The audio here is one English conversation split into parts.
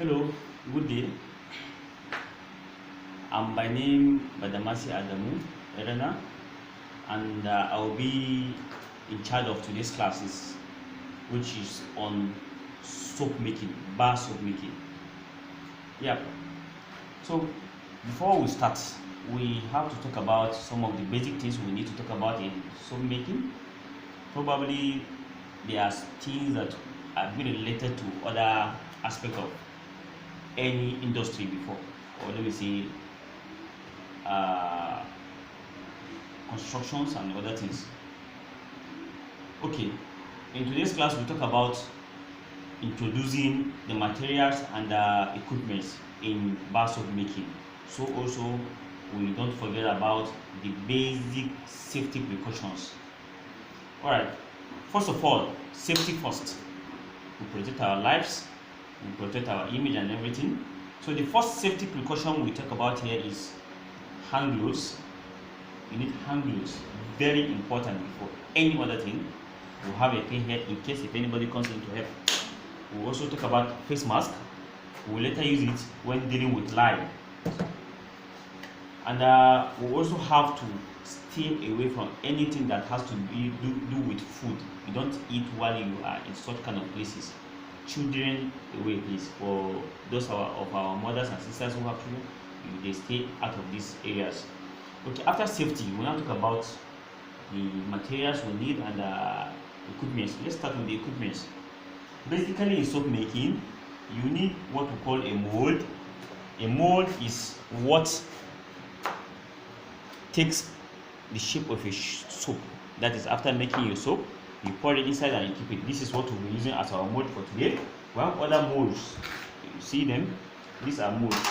Hello, good day. I'm by name Badamasi Adamu Erena, and I'll be in charge of today's classes, which is on soap making, bar soap making. Yeah. So before we start, we have to talk about some of the basic things we need to talk about in soap making. Probably there are things that are very related to other aspects of any industry before, or let me say constructions and other things. Okay, in today's class we talk about introducing the materials and the equipment in bar soap making. So also we don't forget about the basic safety precautions. All right, first of all, safety first. We protect our lives, we protect our image and everything. So the first safety precaution we talk about here is hand gloves. You need hand gloves, very important before any other thing. We'll have a thing here in case if anybody comes in to help. We'll also talk about face mask. We'll later use it when dealing with lye. And we'll also have to stay away from anything that has to do with food. You don't eat while you are in such kind of places. Children away, please. For those of our mothers and sisters who have children, they stay out of these areas. Okay, after safety, we'll now talk about the materials we need and equipment. Let's start with the equipment. Basically, in soap making, you need what we call a mold. A mold is what takes the shape of a soap. That is, after making your soap, you pour it inside and you keep it. This is what we'll be using as our mold for today. We have other molds. You see them? These are molds.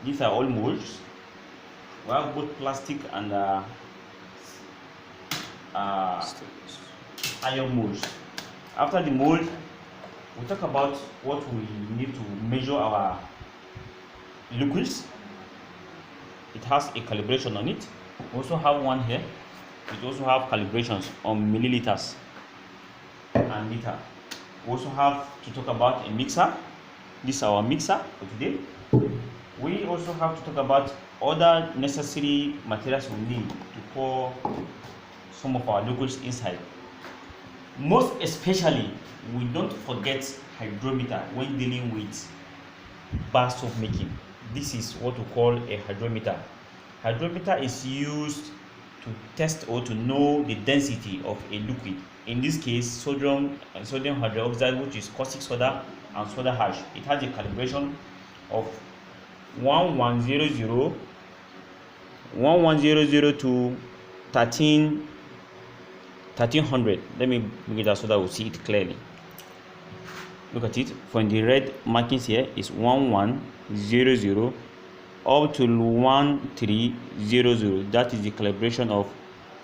These are all molds. We have both plastic and iron molds. After the mold, we'll talk about what we need to measure our liquids. It has a calibration on it. We also have one here. It also have calibrations on milliliters and liter. We also have to talk about a mixer. This is our mixer for today. We also have to talk about other necessary materials we need to pour some of our liquids inside. Most especially, we don't forget hydrometer when dealing with bar soap making. This is what we call a hydrometer. Hydrometer is used to test or to know the density of a liquid. In this case, sodium hydroxide, which is caustic soda and soda ash. It has a calibration of 1100 to 1300. Let me make it so that we'll see it clearly. Look at it. From the red markings here is 1100 up to 1300. That is the calibration of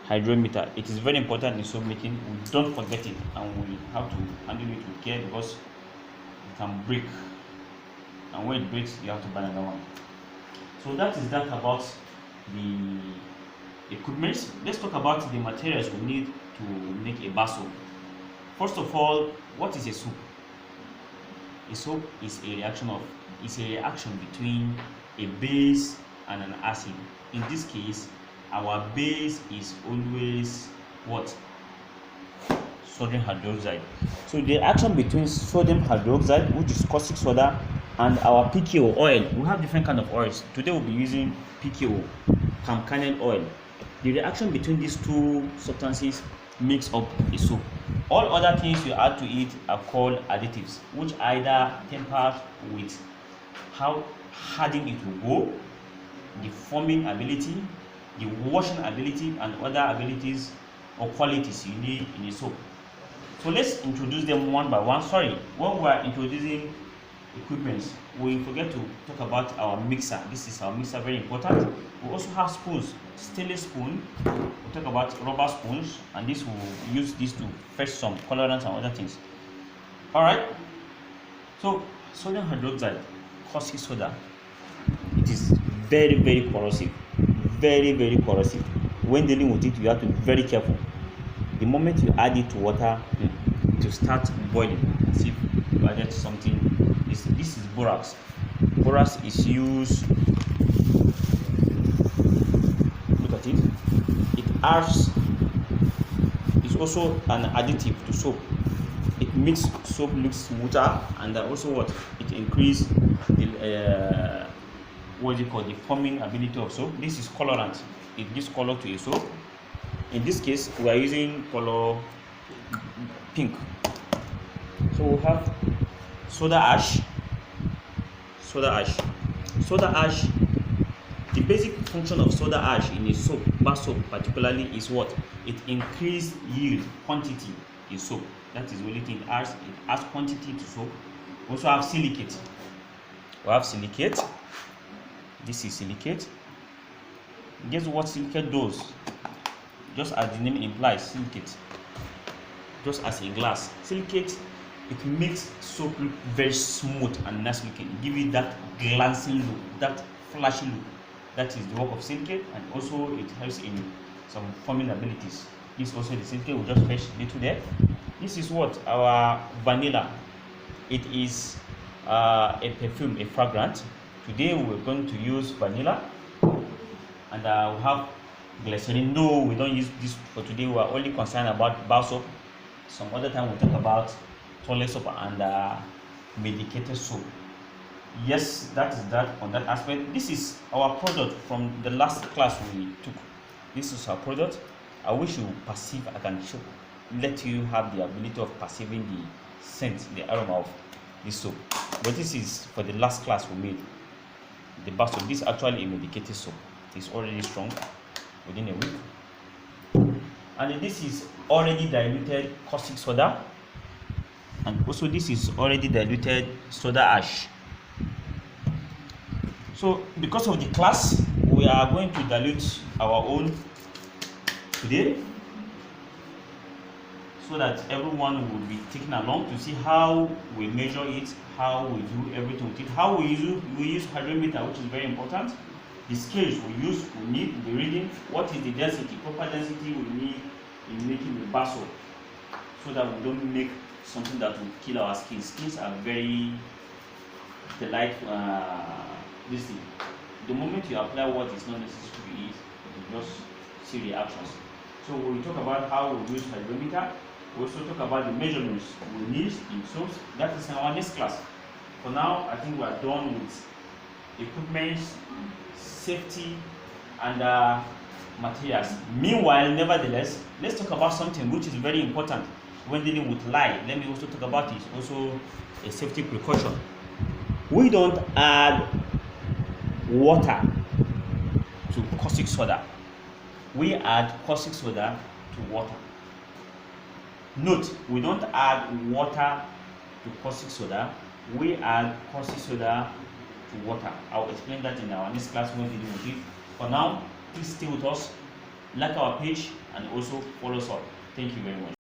hydrometer. It is very important in soap making. We don't forget it, and we have to handle it with care because it can break, and when it breaks, you have to buy another one. So that is that about the equipment. Let's talk about the materials we need to make a bar soap. First of all, what is a soap? A soap is a reaction between a base and an acid. In this case, our base is always what? Sodium hydroxide. So the reaction between sodium hydroxide, which is caustic soda, and our PKO oil. We have different kind of oils. Today we'll be using PKO, palm kernel oil. The reaction between these two substances makes up a soap. All other things you add to it are called additives, which either temper with how hardened it will go, the forming ability, the washing ability, and other abilities or qualities you need in a soap. So let's introduce them one by one. Sorry, when we are introducing equipment, we forget to talk about our mixer. This is our mixer, very important. We also have spoons, stainless spoon. We'll talk about rubber spoons, and this will use this to fetch some colorants and other things. All right. So sodium hydroxide, caustic soda, it is very, very corrosive. Very, very corrosive. When dealing with it, you have to be very careful. The moment you add it to water, it will start boiling as if you added something this is borax. Borax is used, look at it, it adds, it's also an additive to soap. It makes soap look smoother, and also what, it increase the what is it called, the forming ability of soap. This is colorant, it gives color to a soap. In this case we are using color pink. So we have soda ash. The basic function of soda ash in a soap, bar soap particularly, is what? It increase yield, quantity in soap. That is the only thing it adds quantity to soap. We also have silicate. We have silicate. This is silicate. Guess what silicate does? Just as the name implies, silicate, just as a glass. Silicate, it makes soap look very smooth and nice looking. It gives you that glancing look, that flashy look. That is the work of silicate, and also it helps in some forming abilities. This is also the silicate. We just fetch little there. This is what? Our vanilla. It is a perfume, a fragrance. Today we're going to use vanilla, and we have glycerin. No, we don't use this for today. We are only concerned about bar soap. Some other time we'll talk about toilet soap and medicated soap. Yes, that is that on that aspect. This is our product from the last class we took. This is our product. I wish you perceive, I can show, let you have the ability of perceiving the scent, the aroma of this soap. But this is for the last class we made, the bar soap. This is actually a medicated soap. It's already strong within a week. And this is already diluted caustic soda, and also this is already diluted soda ash. So because of the class, we are going to dilute our own today, so that everyone will be taken along to see how we measure it, how we do everything with it, how we use hydrometer, which is very important. The scales we need the reading, what is the density, proper density we need in making the bar soap, so that we don't make something that will kill our skin. Skins are very delightful. This thing, the moment you apply what is not necessary to eat, you just see reactions. So we talk about how we use hydrometer. We also talk about the measurements we need in soaps. That is in our next class. For now, I think we are done with equipment, safety, and materials. Meanwhile, nevertheless, let's talk about something which is very important when dealing with lye. Let me also talk about it. Also, a safety precaution. We don't add water to caustic soda. We add caustic soda to water. Note, we don't add water to caustic soda. We add caustic soda to water. I'll explain that in our next class when we deal with it. For now, please stay with us, like our page, and also follow us up. Thank you very much.